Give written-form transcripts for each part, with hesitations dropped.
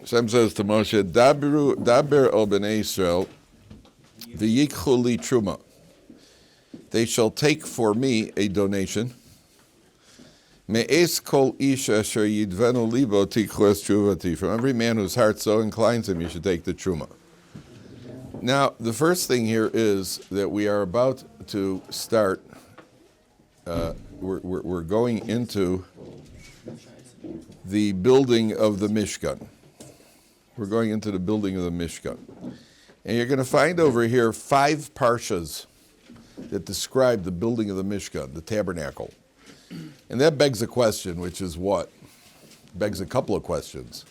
Hashem says to Moshe, Daber o b'nei Yisrael, v'yikchu li truma. They shall take for me a donation. Me'es kol ish asher yidvenu libo tikchu es truvati. From every man whose heart so inclines him, you should take the truma. Now, the first thing here is that we are about to start. We're going into the building of the mishkan. We're going into the building of the mishkan. And you're going to find over here 5 parshas that describe the building of the mishkan, the tabernacle. And that begs a question, which is what? Begs a couple of questions.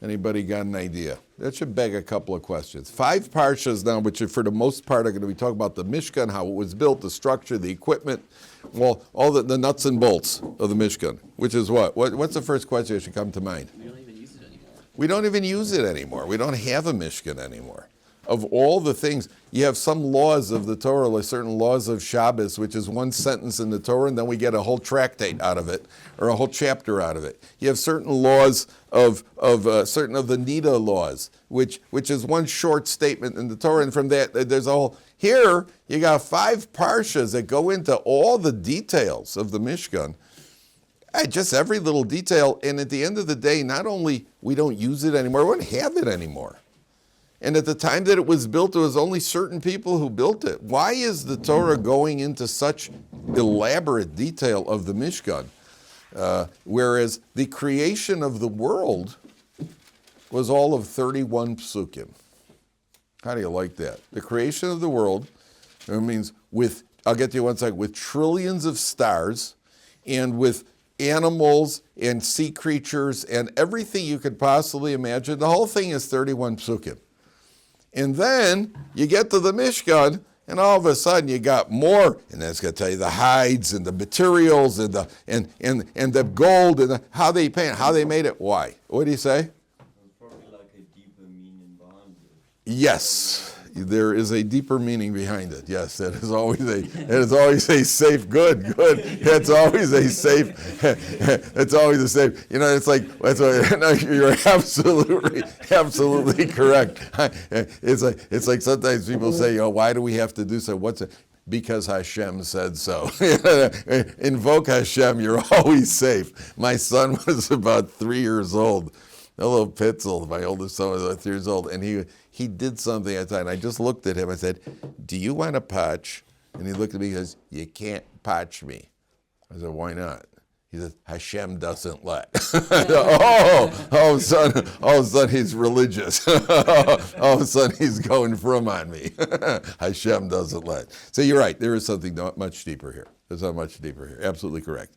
Anybody got an idea? That should beg a couple of questions. 5 parshas now, which for the most part are going to be talking about the mishkan, how it was built, the structure, the equipment, well, all the nuts and bolts of the mishkan, which is what? What's the first question that should come to mind? We don't even use it anymore. We don't have a mishkan anymore. Of all the things, you have some laws of the Torah, like certain laws of Shabbos, which is one sentence in the Torah, and then we get a whole tractate out of it, or a whole chapter out of it. You have certain laws of certain of the Nida laws, which is one short statement in the Torah, and from that there's a whole. Here you got 5 parshas that go into all the details of the Mishkan. Just every little detail, and at the end of the day, not only we don't use it anymore, we don't have it anymore. And at the time that it was built, there was only certain people who built it. Why is the Torah going into such elaborate detail of the Mishkan? Whereas the creation of the world was all of 31 psukim. How do you like that? The creation of the world, it means I'll get to you one second, with trillions of stars and with animals and sea creatures and everything you could possibly imagine. The whole thing is 31 psukim. And then you get to the Mishkan, and all of a sudden you got more, and that's going to tell you the hides and the materials and the gold and how they paint, how they made it. Why? What do you say? Probably like a deeper meaning behind it. Yes. There is a deeper meaning behind it. Yes, it is always a safe, good. It's always a safe, it's always a safe. You know, it's like, no, you're absolutely correct. It's like sometimes people say, why do we have to do so? What's it? Because Hashem said so. Invoke Hashem, you're always safe. My son was about 3 years old. A little Pitzel, my oldest son was about 3 years old, and he did something at the time. I just looked at him. I said, "Do you want to potch?" And he looked at me and goes, "You can't potch me." I said, "Why not?" He said, "Hashem doesn't let." All of a sudden he's religious. All of a sudden he's going from on me. Hashem doesn't let. So you're right. There is something much deeper here. There's something much deeper here. Absolutely correct.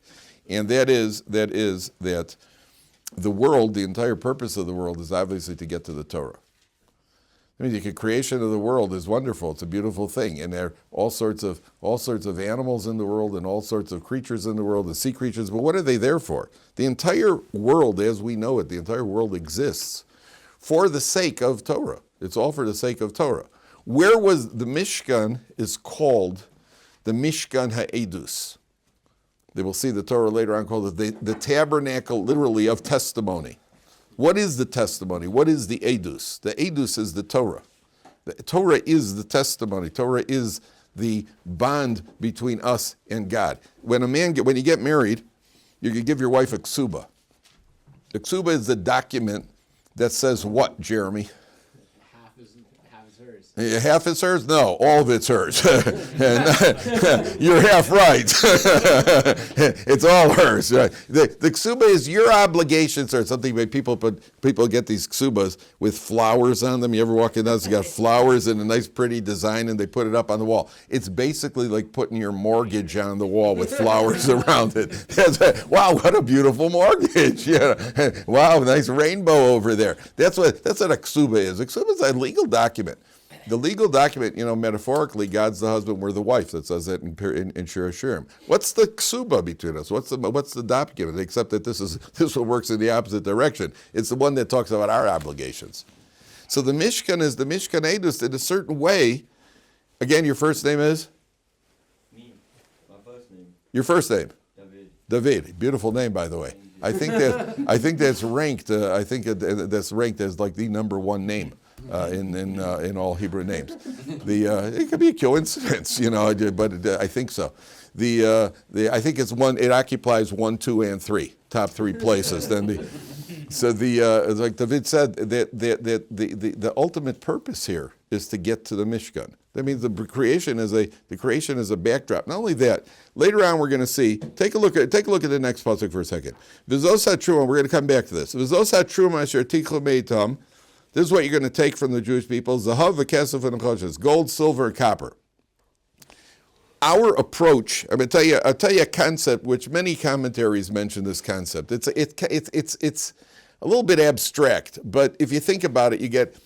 And that is that the world, the entire purpose of the world is obviously to get to the Torah. I mean, the creation of the world is wonderful. It's a beautiful thing. And there are all sorts of animals in the world and all sorts of creatures in the world, the sea creatures. But what are they there for? The entire world, as we know it, the entire world exists for the sake of Torah. It's all for the sake of Torah. Where was the Mishkan is called the Mishkan HaEdus. They will see the Torah later on called the tabernacle, literally, of testimony. What is the testimony? What is the Edus? The Edus is the Torah. The Torah is the testimony. Torah is the bond between us and God. When you get married, you can give your wife a ksuba. The ksuba is the document that says what, Jeremy? Half is hers. Half is hers? No, all of it's hers. You're half right. It's all hers. Right? The ksuba is your obligations or something. People get these ksubas with flowers on them. You ever walk in the house, you got flowers and a nice pretty design and they put it up on the wall. It's basically like putting your mortgage on the wall with flowers around it. Wow, what a beautiful mortgage. Yeah. Wow, nice rainbow over there. That's what a ksuba is. A ksuba is a legal document. The legal document, metaphorically, God's the husband, we're the wife. That says that in Shir Hashirim. What's the ksuba between us? What's the document? Except that this one works in the opposite direction. It's the one that talks about our obligations. So the Mishkan is the Mishkan Edus in a certain way. Again, your first name is? Me. My first name. Your first name? Dovid. Dovid, beautiful name, by the way. I think that's ranked. That's ranked as like the number one name in all Hebrew names. It could be a coincidence, but I think so. I think it's one. It occupies 1, 2, and 3 top 3 places. Like David said, the ultimate purpose here is to get to the mishkan. That means the creation is a backdrop. Not only that, later on we're going to see. Take a look at the next pasuk for a second. V'zos haTerumah. We're going to come back to this. V'zos haTerumah asher tichlu meitam. This is what you're going to take from the Jewish people: zahav v'kesef and nechoshes, gold, silver, and copper. Our approach. I'll tell you a concept which many commentaries mention. This concept. It's a little bit abstract, but if you think about it,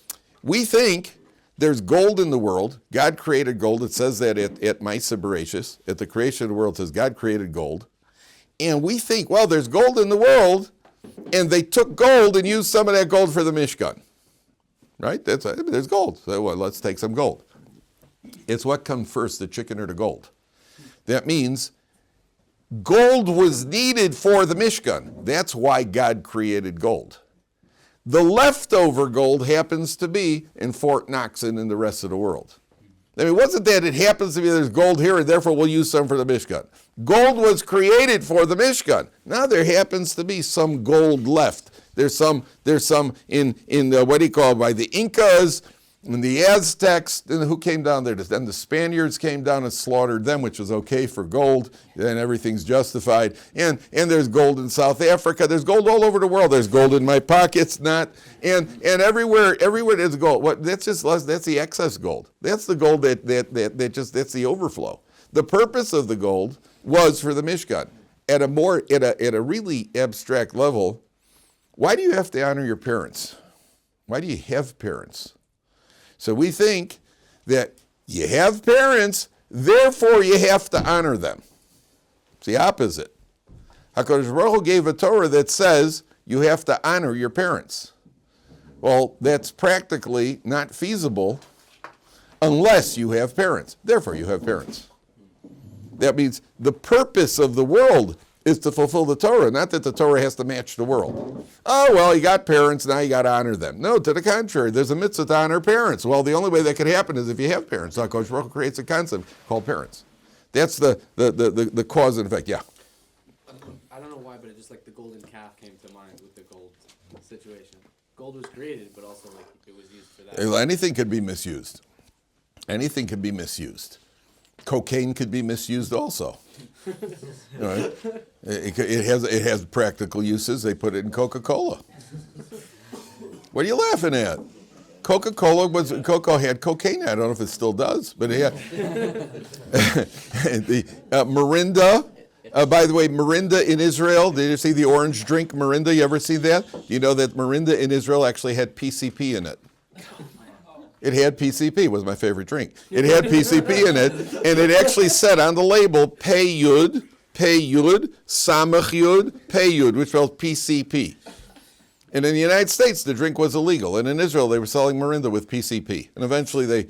we think there's gold in the world. God created gold. It says that at Maaseh Bereshis, at the creation of the world, it says God created gold. And we think, well, there's gold in the world, and they took gold and used some of that gold for the mishkan. Right? There's gold. So let's take some gold. It's what comes first, the chicken or the gold. That means gold was needed for the mishkan. That's why God created gold. The leftover gold happens to be in Fort Knox and in the rest of the world. It wasn't that it happens to be there's gold here and therefore we'll use some for the mishkan. Gold was created for the mishkan. Now there happens to be some gold left. There's some in what do you call it, by the Incas and the Aztecs. Then who came down there? Then the Spaniards came down and slaughtered them, which was okay for gold. Then everything's justified. And there's gold in South Africa. There's gold all over the world. There's gold in my pockets, and everywhere there's gold. That's the excess gold. That's the gold that's the overflow. The purpose of the gold was for the mishkan. At a really abstract level, why do you have to honor your parents? Why do you have parents? So we think that you have parents, therefore you have to honor them. It's the opposite. HaKadosh Baruch Hu gave a Torah that says you have to honor your parents. Well, that's practically not feasible unless you have parents. Therefore you have parents. That means the purpose of the world is to fulfill the Torah, not that the Torah has to match the world. Oh, well, you got parents, now you got to honor them. No, to the contrary, there's a mitzvah to honor parents. Well, the only way that could happen is if you have parents. So HaKadosh Baruch Hu creates a concept called parents. That's the cause and effect. Yeah. I don't know why, but it just like the golden calf came to mind with the gold situation. Gold was created, but also like it was used for that. Anything could be misused. Anything could be misused. Cocaine could be misused also. Right? It has practical uses. They put it in Coca-Cola. What are you laughing at? Coca-Cola had cocaine. I don't know if it still does, but it had Mirinda. By the way, Mirinda in Israel. Did you see the orange drink Mirinda? You ever see that? You know that Mirinda in Israel actually had PCP in it. It had PCP. It was my favorite drink. It had PCP in it, and it actually said on the label, Pei Yud, Samach Yud, Pei Yud, which spells PCP. And in the United States, the drink was illegal, and in Israel, they were selling Mirinda with PCP. And eventually, they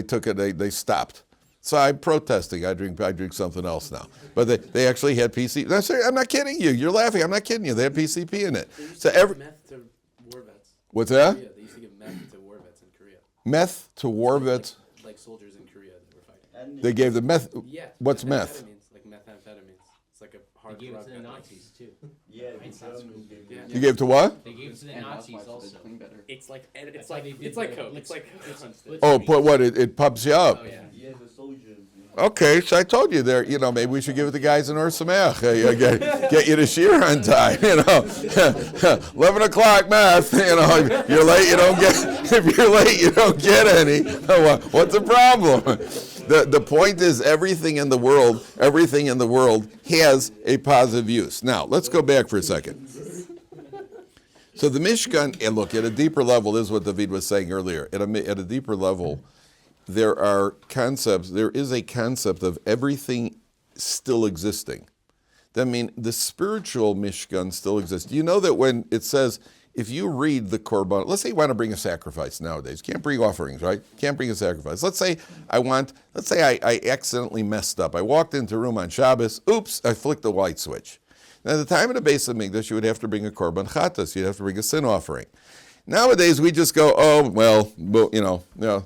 took it. They stopped. So I'm protesting. I drink something else now. But they actually had PCP. No, sorry, I'm not kidding you. You're laughing. I'm not kidding you. They had PCP in it. They used to give meth to war vets. What's that? Yeah, they used to give meth to war vets in Korea. Meth to war vets. Like soldiers in Korea that were fighting. They gave the meth. Yeah. What's meth? Like methamphetamines. It's like a hard They gave it drug. to the Nazis too. Yeah, Right, the sounds Germans gave Yeah. it. You gave to what? They gave it to the Nazis also. It's like That's why they did coke. the It's like split Oh, screen. but what? It pumps you up. Oh yeah. Yeah, the soldiers. Okay, so I told you there. Maybe we should give it to guys in Ohr Somayach. Get you to shear on time. 11 o'clock math. If you're late, you don't get. If you're late, you don't get any. What's the problem? The point is, everything in the world has a positive use. Now, let's go back for a second. So the Mishkan, and look, at a deeper level, this is what David was saying earlier. At a deeper level, there is a concept of everything still existing. That means the spiritual Mishkan still exists. You know that when it says, if you read the korban, let's say you want to bring a sacrifice nowadays. You can't bring offerings, right? Can't bring a sacrifice. Let's say I accidentally messed up. I walked into a room on Shabbos. Oops, I flicked the light switch. Now, at the time of the Beis Hamikdash, you would have to bring a korban chatas. You'd have to bring a sin offering. Nowadays, we just go,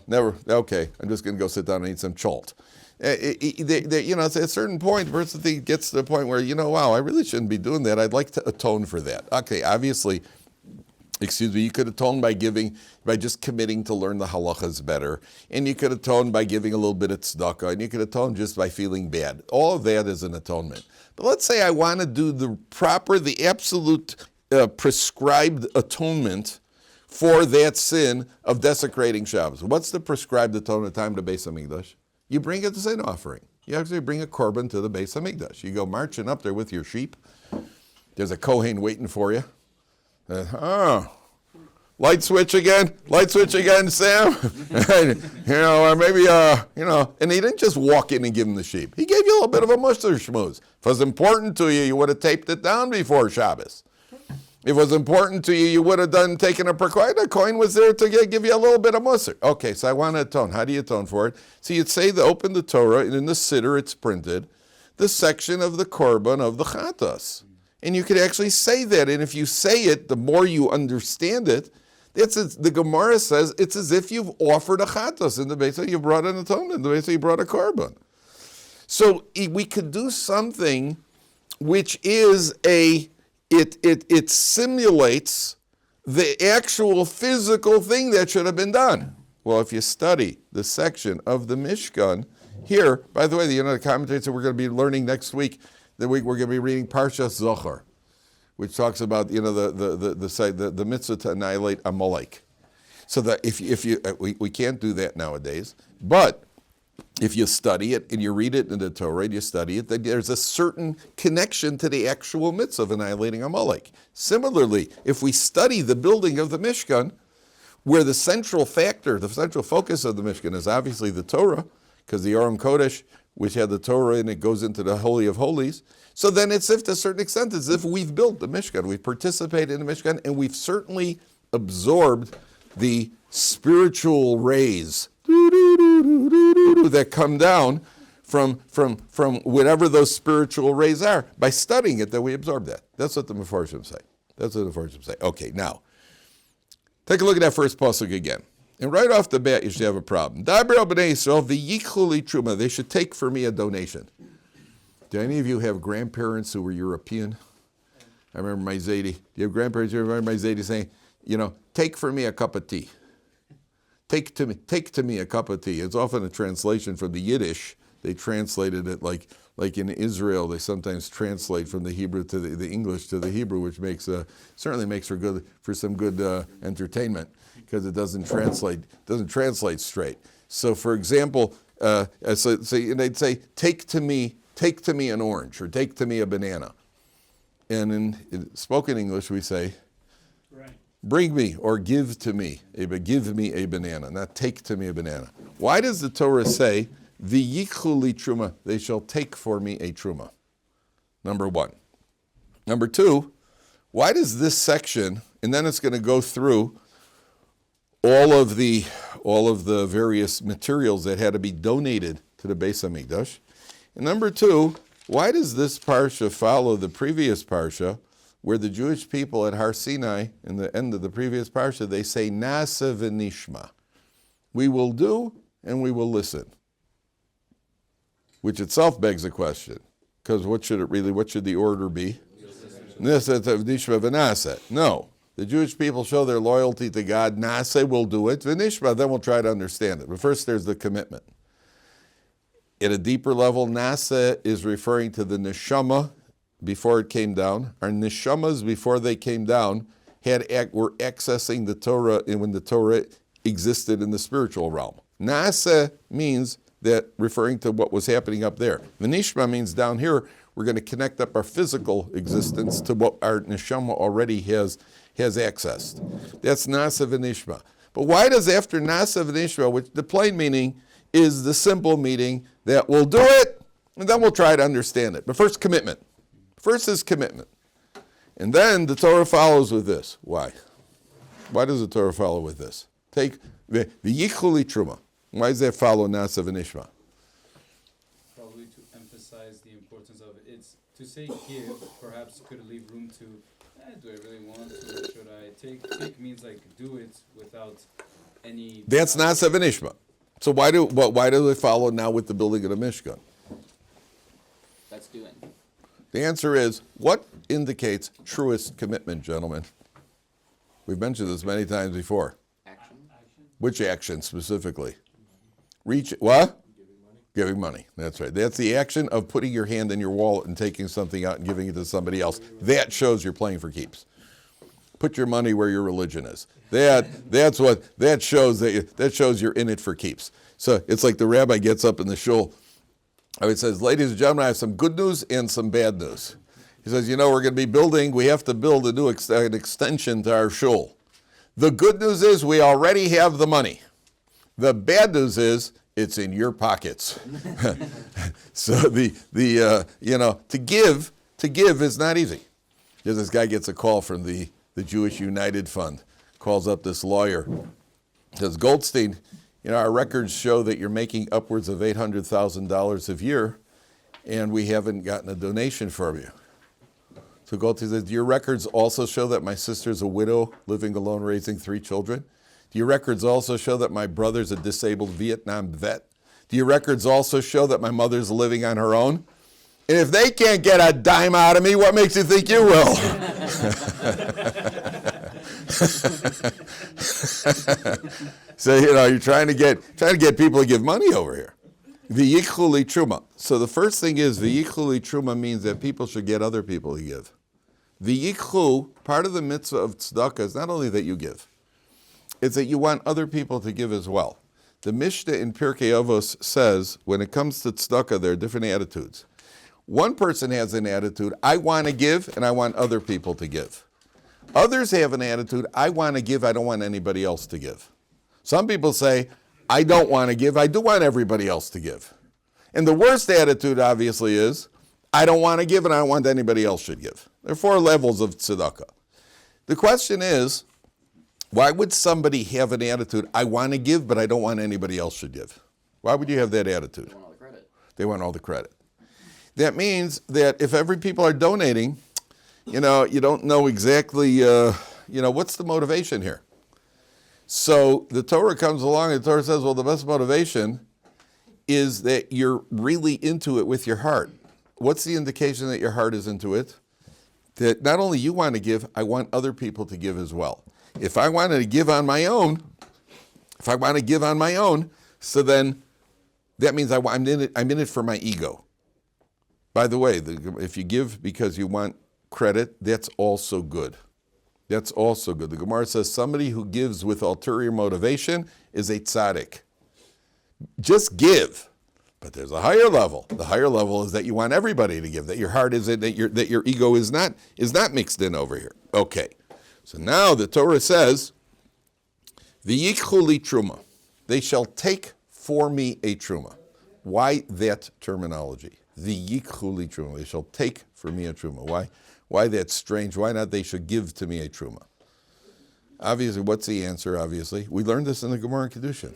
never, okay, I'm just going to go sit down and eat some chalt. It's at a certain point, the person gets to the point where, wow, I really shouldn't be doing that. I'd like to atone for that. Okay, obviously, you could atone by just committing to learn the halachas better. And you could atone by giving a little bit of tzedakah. And you could atone just by feeling bad. All of that is an atonement. But let's say I want to do the absolute prescribed atonement for that sin of desecrating Shabbos. What's the prescribed atonement time to Beis Hamikdash? You bring a sin offering. You actually bring a korban to the Beis Hamikdash. You go marching up there with your sheep. There's a Kohen waiting for you. Light switch again, Sam. Or maybe, and he didn't just walk in and give him the sheep. He gave you a little bit of a muster schmooze. If it was important to you, you would have taped it down before Shabbos. If it was important to you, you would have taken a precaution. The coin was there to give you a little bit of mussar. Okay, so I want to atone. How do you atone for it? So you'd say, open the Torah, and in the siddur it's printed, the section of the korban of the chatas. And you could actually say that. And if you say it, the more you understand it, the Gemara says it's as if you've offered a chatas in the base. You brought an atonement in the base. You brought a korban. So we could do something which is it simulates the actual physical thing that should have been done. Well, if you study the section of the Mishkan here, by the way, the commentators that we're going to be learning next week, we're going to be reading Parsha Zohar, which talks about the mitzvah to annihilate Amalek. So that we can't do that nowadays, but if you study it and you read it in the Torah and you study it, then there's a certain connection to the actual mitzvah of annihilating Amalek. Similarly, if we study the building of the Mishkan, where the central factor, the central focus of the Mishkan is obviously the Torah, because the Aron Kodesh, which had the Torah and it goes into the Holy of Holies, so then it's if to a certain extent as if we've built the Mishkan, we've participated in the Mishkan, and we've certainly absorbed the spiritual rays that come down from whatever those spiritual rays are. By studying it, that we absorb that. That's what the Mefarshim say. Okay, now, take a look at that first pasuk again. And right off the bat, you should have a problem. Daber al bnei Yisrael v'yichuli truma. They should take for me a donation. Do any of you have grandparents who were European? I remember my Zaidi. Do you have grandparents who remember my Zaidi saying, take for me a cup of tea. Take to me a cup of tea. It's often a translation from the Yiddish. They translated it like in Israel. They sometimes translate from the Hebrew to the English to the Hebrew, which certainly makes for some good entertainment because it doesn't translate straight. So, for example, they'd say, take to me an orange or take to me a banana, and in spoken English we say, bring me or give me a banana, not take to me a banana. Why does the Torah say, v'yichuli truma, they shall take for me a truma? Number one. Number two, why does this section, and then it's going to go through all of the various materials that had to be donated to the Beis Hamikdash. And number two, why does this Parsha follow the previous Parsha, where the Jewish people at Har Sinai, in the end of the previous Parsha, they say, Nasa v'nishma. We will do and we will listen. Which itself begs a question. Because what should the order be? Nasa v'nishma v'nasa. No. The Jewish people show their loyalty to God. Nasa will do it. V'nishma, then we'll try to understand it. But first there's the commitment. At a deeper level, Nasa is referring to the neshama before it came down. Our neshamas, before they came down, were accessing the Torah when the Torah existed in the spiritual realm. Nasa means that referring to what was happening up there. V'nishma means down here, we're going to connect up our physical existence to what our neshama already has accessed. That's Nasa v'nishma. But why does after Nasa v'nishma, which the plain meaning is the simple meaning that we'll do it, and then we'll try to understand it. But first, commitment. First is commitment. And then the Torah follows with this. Why? Why does the Torah follow with this? Take the yichuli truma. Why does that follow nasa v'nishma? Probably to emphasize the importance of it. It's to say give, perhaps could leave room to, do I really want to? Should I take? Take means like do it without any. That's nasa v'nishma. So why do they follow now with the building of the mishkan? That's doing. The answer is, what indicates truest commitment, gentlemen? We've mentioned this many times before. Action. Which action specifically? Reach, what? Giving money. That's right. That's the action of putting your hand in your wallet and taking something out and giving it to somebody else. That shows you're playing for keeps. Put your money where your religion is. That shows you're in it for keeps. So it's like the rabbi gets up in the shul. He says, ladies and gentlemen, I have some good news and some bad news. He says, we're going to be building, we have to build a new an extension to our shul. The good news is we already have the money. The bad news is it's in your pockets. So to give is not easy. Because this guy gets a call from the Jewish United Fund, calls up this lawyer, says, Goldstein, our records show that you're making upwards of $800,000 a year, and we haven't gotten a donation from you. So Goldstein says, do your records also show that my sister's a widow living alone raising 3 children? Do your records also show that my brother's a disabled Vietnam vet? Do your records also show that my mother's living on her own? And if they can't get a dime out of me, what makes you think you will? So you're trying to get people to give money over here. V'yichuli truma. So the first thing is v'yichuli truma means that people should get other people to give. V'yichu, part of the mitzvah of tzedakah is not only that you give, it's that you want other people to give as well. The Mishnah in Pirkei Avos says when it comes to tzedakah, there are different attitudes. One person has an attitude, I want to give and I want other people to give. Others have an attitude, I want to give, I don't want anybody else to give. Some people say, I don't want to give, I do want everybody else to give. And the worst attitude, obviously, is, I don't want to give and I don't want anybody else should give. There are 4 levels of tzedakah. The question is, why would somebody have an attitude, I want to give, but I don't want anybody else should give? Why would you have that attitude? They want all the credit. They want all the credit. That means that if every people are donating, you don't know exactly, what's the motivation here? So the Torah comes along and the Torah says, well, the best motivation is that you're really into it with your heart. What's the indication that your heart is into it? That not only you want to give, I want other people to give as well. If I wanted to give on my own, so then that means I'm in it for my ego. By the way, if you give because you want credit, that's also good. That's also good. The Gemara says somebody who gives with ulterior motivation is a tzaddik. Just give. But there's a higher level. The higher level is that you want everybody to give, that your heart is in, that your ego is not mixed in over here. Okay. So now the Torah says, V'yichuli truma. They shall take for me a truma. Why that terminology? V'yichuli truma. They shall take for me a truma. Why that's strange? Why not they should give to me a truma? Obviously, what's the answer, obviously? We learned this in the Gemara and Kedushin.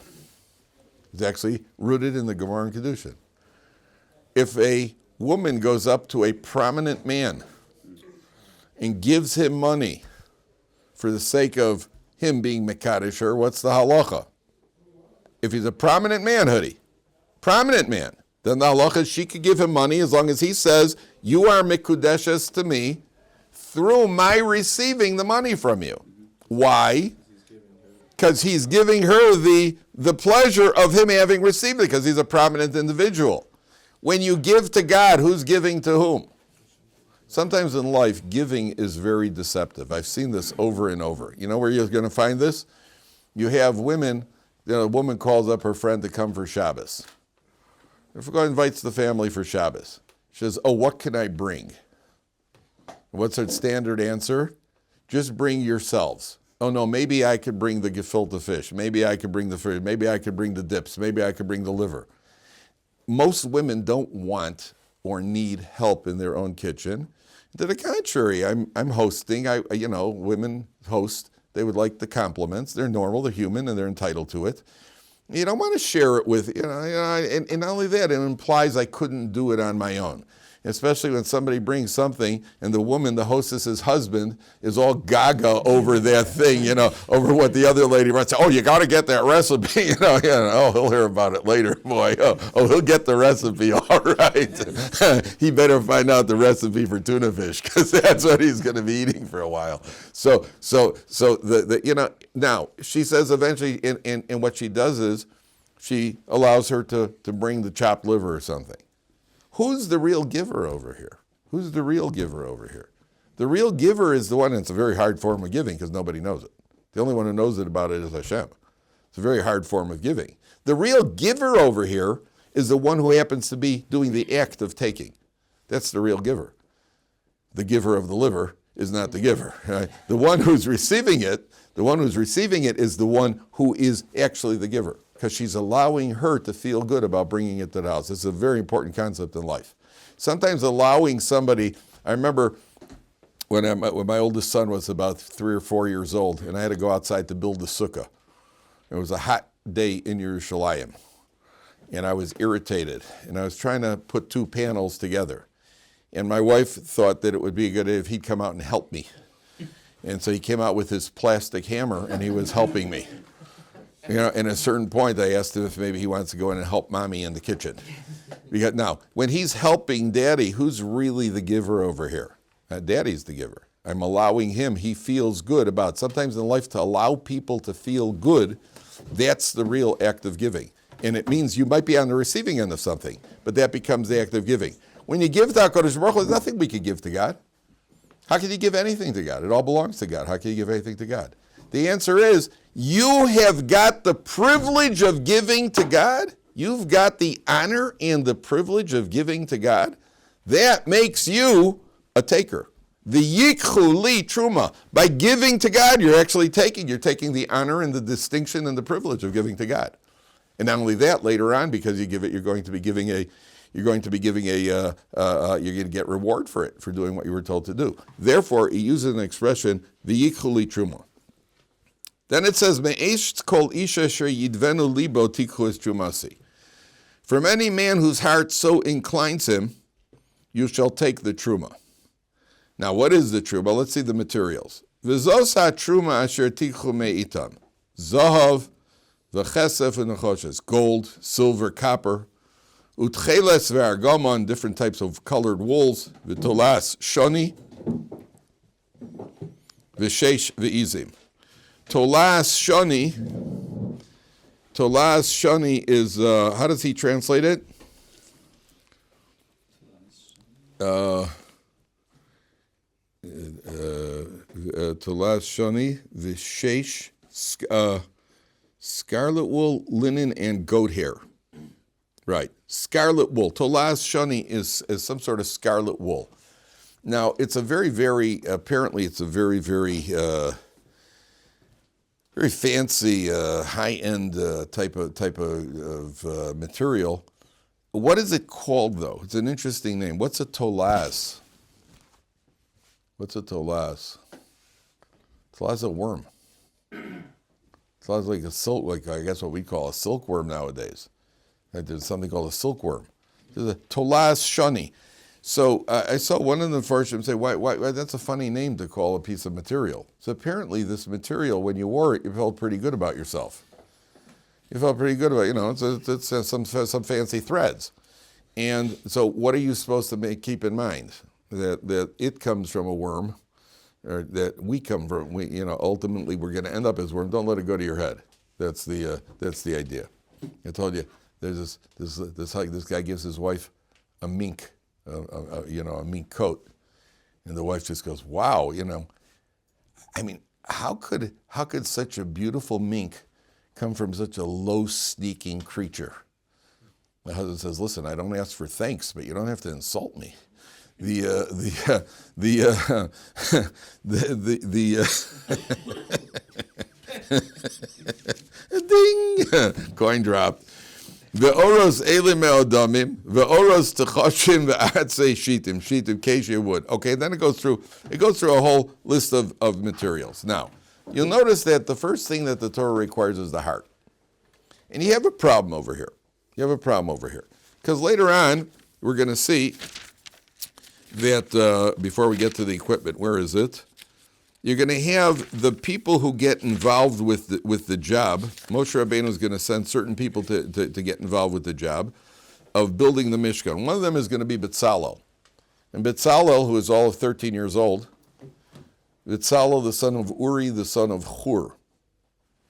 It's actually rooted in the Gemara and Kedushin. If a woman goes up to a prominent man and gives him money for the sake of him being mekadesh her, what's the halacha? If he's a prominent man, then the halacha is she could give him money as long as he says, you are mikudeshes to me through my receiving the money from you. Why? Because he's giving her the pleasure of him having received it, because he's a prominent individual. When you give to God, who's giving to whom? Sometimes in life, giving is very deceptive. I've seen this over and over. You know where you're going to find this? You have women, a woman calls up her friend to come for Shabbos. If God invites the family for Shabbos, she says, oh, what can I bring? What's her standard answer? Just bring yourselves. Oh no, maybe I could bring the gefilte fish. Maybe I could bring the fish. Maybe I could bring the dips. Maybe I could bring the liver. Most women don't want or need help in their own kitchen. To the contrary, I'm hosting. Women host. They would like the compliments. They're normal, they're human, and they're entitled to it. You don't want to share it with, and not only that, it implies I couldn't do it on my own. Especially when somebody brings something and the woman, the hostess's husband, is all gaga over that thing, over what the other lady writes. Oh, you got to get that recipe, Oh, he'll hear about it later, boy. Oh, he'll get the recipe, all right. He better find out the recipe for tuna fish because that's what he's going to be eating for a while. So now she says eventually, and what she does is she allows her to bring the chopped liver or something. Who's the real giver over here? Who's the real giver over here? The real giver is the one, and it's a very hard form of giving because nobody knows it. The only one who knows it about it is Hashem. It's a very hard form of giving. The real giver over here is the one who happens to be doing the act of taking. That's the real giver. The giver of the liver is not the giver. Right? The one who's receiving it is the one who is actually the giver, because she's allowing her to feel good about bringing it to the house. It's a very important concept in life. Sometimes allowing somebody, I remember when my oldest son was about 3 or 4 years old, and I had to go outside to build the sukkah. It was a hot day in Yerushalayim, and I was irritated, and I was trying to put 2 panels together. And my wife thought that it would be a good idea if he'd come out and help me. And so he came out with his plastic hammer, and he was helping me. And at a certain point, I asked him if maybe he wants to go in and help mommy in the kitchen. Because now, when he's helping daddy, who's really the giver over here? Daddy's the giver. I'm allowing him. He feels good about it. Sometimes in life, to allow people to feel good, that's the real act of giving. And it means you might be on the receiving end of something, but that becomes the act of giving. When you give to HaKadosh Baruch Hu, there's nothing we could give to God. How can you give anything to God? It all belongs to God. How can you give anything to God? The answer is, you have got the privilege of giving to God. You've got the honor and the privilege of giving to God. That makes you a taker. The yikhu li truma. By giving to God, you're actually taking. You're taking the honor and the distinction and the privilege of giving to God. And not only that, later on, because you give it, you're going to get reward for it, for doing what you were told to do. Therefore, he uses an expression, the yikhu li truma. Then it says, Me'esh kol isha sher yidvenu libo tikhu es trumasi. From any man whose heart so inclines him, you shall take the truma. Now, what is the truma? Let's see the materials. V'zos ha-truma asher tikhu me'itam. Zahav, v'chesef v'nechoshes. Gold, silver, copper. Utcheles v'argamon, different types of colored wools. V'tolas shoni. V'sheish v'izim. Tolas Shani is, how does he translate it? Tolas Shani, Vishesh, scarlet wool, linen, and goat hair. Right, scarlet wool. Tolas Shani is some sort of scarlet wool. Now, it's a very, very, apparently it's a very, very, very fancy, high-end type of material. What is it called, though? It's an interesting name. What's a tolas? What's a tolas? Tolas is a worm. Tolas is like a silk, like I guess what we call a silkworm nowadays. There's something called a silkworm. There's a tolas shani. So I saw one of the Farshim say, why, that's a funny name to call a piece of material. So apparently this material, when you wore it, you felt pretty good about yourself. You felt pretty good about, it's some fancy threads. And so what are you supposed to keep in mind? That it comes from a worm, or that we come from, ultimately we're going to end up as worm. Don't let it go to your head. That's the idea. I told you, there's this guy gives his wife a mink. A mink coat, and the wife just goes, "Wow, I mean, how could such a beautiful mink come from such a low sneaking creature?" My husband says, "Listen, I don't ask for thanks, but you don't have to insult me." Ding, coin dropped. Ve'oros elim me'odamim, ve'oros techoshim ve'atzei shitim, keshe wood. Okay, then it goes through a whole list of materials. Now, you'll notice that the first thing that the Torah requires is the heart. And you have a problem over here. Because later on, we're going to see that, before we get to the equipment, where is it? You're going to have the people who get involved with the job. Moshe Rabbeinu is going to send certain people to get involved with the job of building the Mishkan. One of them is going to be Betzalel. And Betzalel, who is all of 13 years old, Betzalel, the son of Uri, the son of Hur,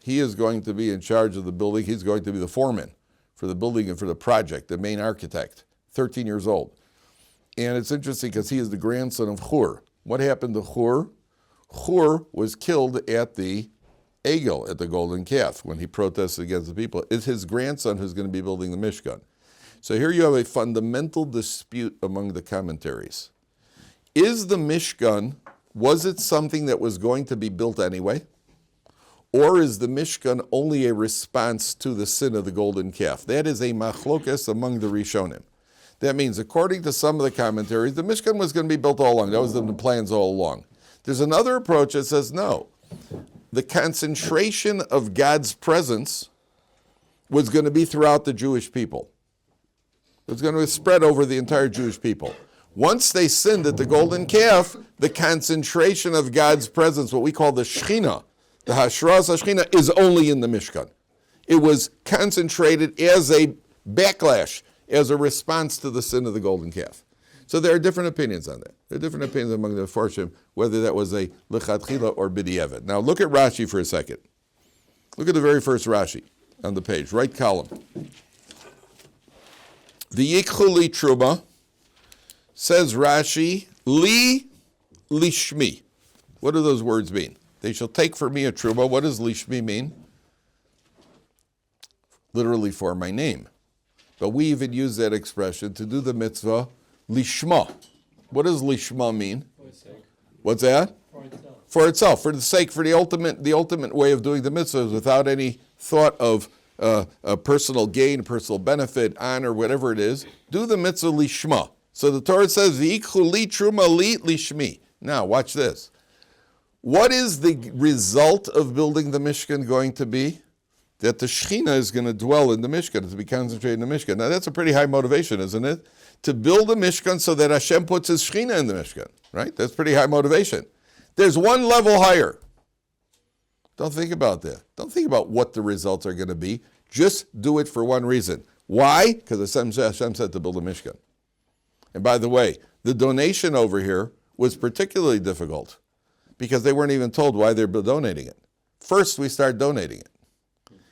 he is going to be in charge of the building. He's going to be the foreman for the building and for the project, the main architect, 13 years old. And it's interesting because he is the grandson of Hur. What happened to Hur? Hur was killed at the Egel, at the golden calf, when he protested against the people. It's his grandson who's going to be building the Mishkan. So here you have a fundamental dispute among the commentaries. Is the Mishkan, was it something that was going to be built anyway? Or is the Mishkan only a response to the sin of the golden calf? That is a machlokas among the Rishonim. That means, according to some of the commentaries, the Mishkan was going to be built all along. That was in the plans all along. There's another approach that says no. The concentration of God's presence was going to be throughout the Jewish people. It was going to spread over the entire Jewish people. Once they sinned at the golden calf, the concentration of God's presence, what we call the Shekhinah, the Hashras HaShekhinah, is only in the Mishkan. It was concentrated as a backlash, as a response to the sin of the golden calf. So there are different opinions on that. There are different opinions among the Farshim, whether that was a Lechatchila or B'diavad. Now look at Rashi for a second. Look at the very first Rashi on the page, right column. The Yikhuli Truma, says Rashi, Li Lishmi. What do those words mean? They shall take for me a Truma. What does Lishmi mean? Literally for my name. But we even use that expression to do the mitzvah, Lishma. What does Lishma mean? What's that? For itself. For the sake, for the ultimate way of doing the mitzvahs without any thought of a personal gain, personal benefit, honor, whatever it is. Do the mitzvah Lishma. So the Torah says, V'ikhu li truma li lishmi. Now, watch this. What is the result of building the Mishkan going to be? That the Shekhinah is going to dwell in the Mishkan, to be concentrated in the Mishkan. Now, that's a pretty high motivation, isn't it? To build a Mishkan so that Hashem puts His Shekhinah in the Mishkan, right? That's pretty high motivation. There's one level higher. Don't think about that. Don't think about what the results are going to be. Just do it for one reason. Why? Because Hashem said to build a Mishkan. And by the way, the donation over here was particularly difficult because they weren't even told why they're donating it. First, we start donating it.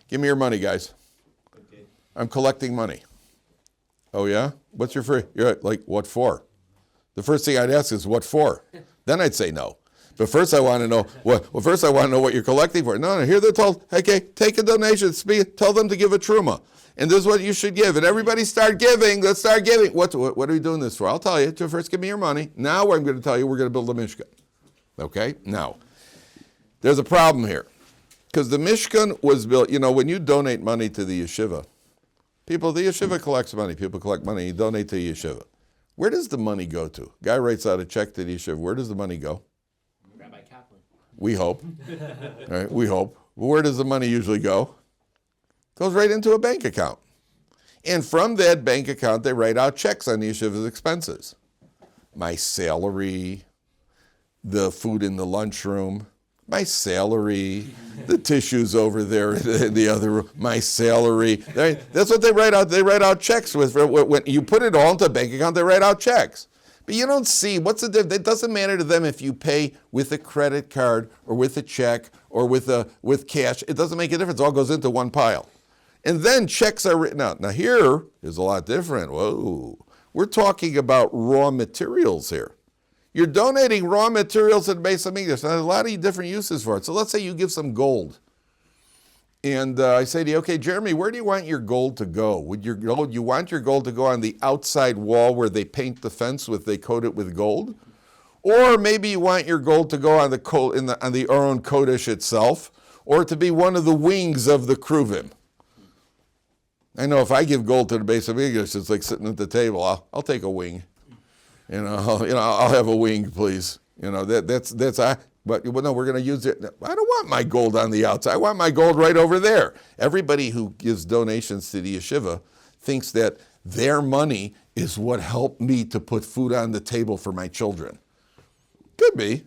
Give me your money, guys. Okay. I'm collecting money. Oh, yeah? What's your free? You're like, what for? The first thing I'd ask is, what for? Then I'd say no. But first I want to know what you're collecting for. No, here they're told, okay, take a donation, tell them to give a truma. And this is what you should give. And everybody start giving. Let's start giving. What are we doing this for? I'll tell you. First, give me your money. Now I'm going to tell you we're going to build a Mishkan. Okay? Now, there's a problem here. Because the Mishkan was built, when you donate money to the yeshiva, the yeshiva collects money. People collect money. You donate to the yeshiva. Where does the money go to? Guy writes out a check to the yeshiva. Where does the money go? Rabbi Kaplan. We hope. All right, we hope. But where does the money usually go? It goes right into a bank account. And from that bank account, they write out checks on the yeshiva's expenses. My salary, the food in the lunchroom, my salary, the tissues over there in the other room, my salary. That's what they write out. They write out checks with. When you put it all into a bank account, they write out checks. But you don't see, what's the difference? It doesn't matter to them if you pay with a credit card or with a check or with cash. It doesn't make a difference. It all goes into one pile. And then checks are written out. Now here is a lot different. Whoa. We're talking about raw materials here. You're donating raw materials at Beis Hamikdash. Now, there's a lot of different uses for it. So let's say you give some gold. And I say to you, okay, Jeremy, where do you want your gold to go? You want your gold to go on the outside wall where they paint the fence they coat it with gold? Or maybe you want your gold to go on the Aron Kodesh itself, or to be one of the wings of the Kruvim. I know if I give gold to the Beis Hamikdash, it's like sitting at the table. I'll take a wing. I'll have a wing, please. But well, no, we're going to use it. I don't want my gold on the outside. I want my gold right over there. Everybody who gives donations to the yeshiva thinks that their money is what helped me to put food on the table for my children. Could be.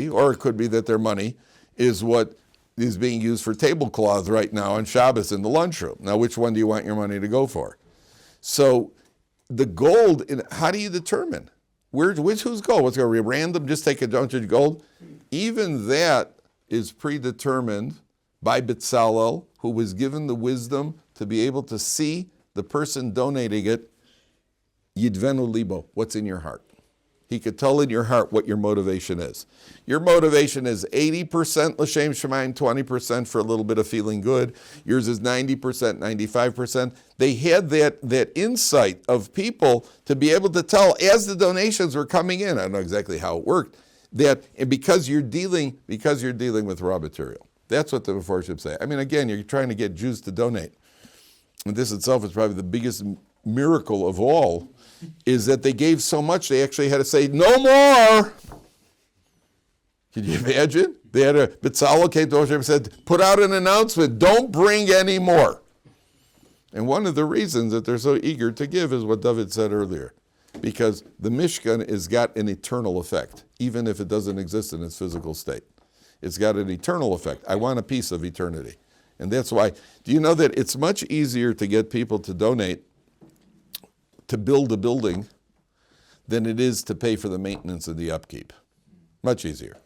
Or it could be that their money is what is being used for tablecloths right now on Shabbos in the lunchroom. Now, which one do you want your money to go for? So the gold, how do you determine? Whose gold? What's going to be random? Just take a bunch of gold? Even that is predetermined by B'Tzalel, who was given the wisdom to be able to see the person donating it, Yidvenu Libo, what's in your heart. He could tell in your heart what your motivation is. Your motivation is 80% L'Shem Shemaim, 20% for a little bit of feeling good. Yours is 90%, 95%. They had that insight of people to be able to tell as the donations were coming in. I don't know exactly how it worked. That because you're dealing with raw material. That's what the Meforshim say. I mean, again, you're trying to get Jews to donate. And this itself is probably the biggest miracle of all, is that they gave so much they actually had to say, no more. Can you imagine? They had B'Tzalel came to Moshe and said, put out an announcement, don't bring any more. And one of the reasons that they're so eager to give is what Dovid said earlier, because the mishkan has got an eternal effect, even if it doesn't exist in its physical state. It's got an eternal effect. I want a piece of eternity. And that's why, do you know that it's much easier to get people to donate to build a building than it is to pay for the maintenance and the upkeep? Much easier.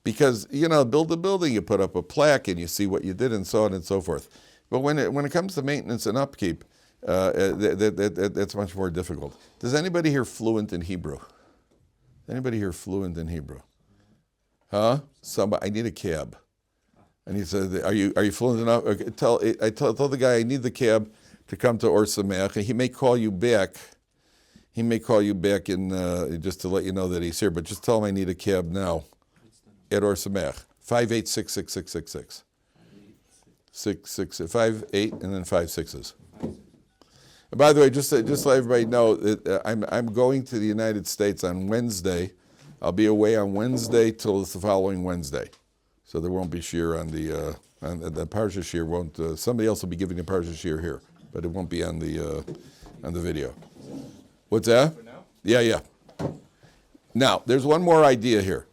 Because, build a building, you put up a plaque and you see what you did and so on and so forth. But when it comes to maintenance and upkeep, that's much more difficult. Does anybody here fluent in Hebrew? Anybody here fluent in Hebrew? Huh? Somebody, I need a cab. And he said, are you fluent enough? Okay, tell the guy I need the cab to come to Ohr Somayach, and he may call you back. He may call you back in just to let you know that he's here, but just tell him I need a cab now at Ohr Somayach. 5866666. 58 and then 5 6s. And by the way, just to let everybody know that I'm going to the United States on Wednesday. I'll be away on Wednesday till the following Wednesday, so there won't be shir on the Parsha shir. Won't somebody else will be giving the Parsha shir here, but it won't be on the video. What's that? For now? Yeah. Now there's one more idea here.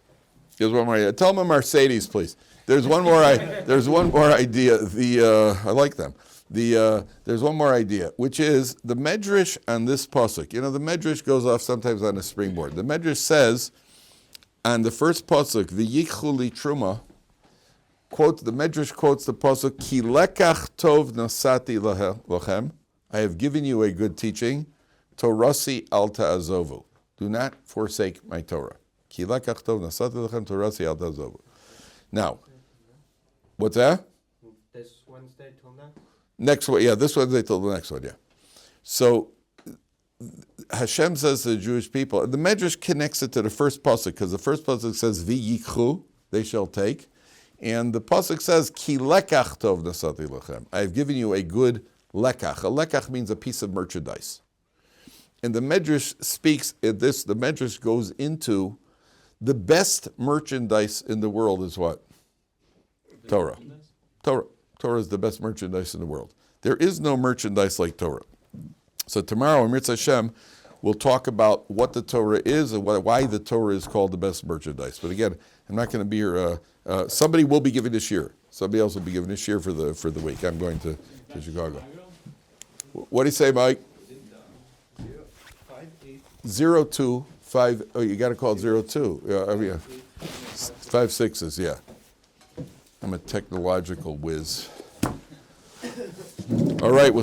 There's one more idea. Tell them a Mercedes, please. There's one more. There's one more idea. I like them. There's one more idea, which is the medrash on this pasuk. The medrash goes off sometimes on a springboard. The medrash says on the first pasuk, "V'yichlu li truma." The medrash quotes the pasuk, "Ki lekach tov nasati lachem." I have given you a good teaching. Torasi al ta'azovu. Do not forsake my Torah. Ki lekach tov nasati lachem torasi al ta'azovu. Now, what's that? This Wednesday till next? Next one, yeah, this Wednesday till the next one, yeah. So Hashem says to the Jewish people, and the Medrash connects it to the first pasuk, because the first pasuk says, V'yikchu, they shall take. And the pasuk says, Ki lekach tov nasati lachem. I have given you a good lekach. A lekach means a piece of merchandise. And the Medrash speaks at this, the Medrash goes into the best merchandise in the world is what? Torah. Torah is the best merchandise in the world. There is no merchandise like Torah. So tomorrow, Mirz Hashem, we'll talk about what the Torah is and why the Torah is called the best merchandise. But again, I'm not going to be here. Somebody will be giving a shir. Somebody else will be giving a shir for the week. I'm going to Chicago. What do you say, Mike? 025. Oh, you got to call it 02. 5 6s, yeah. I'm a technological whiz. All right, we'll see.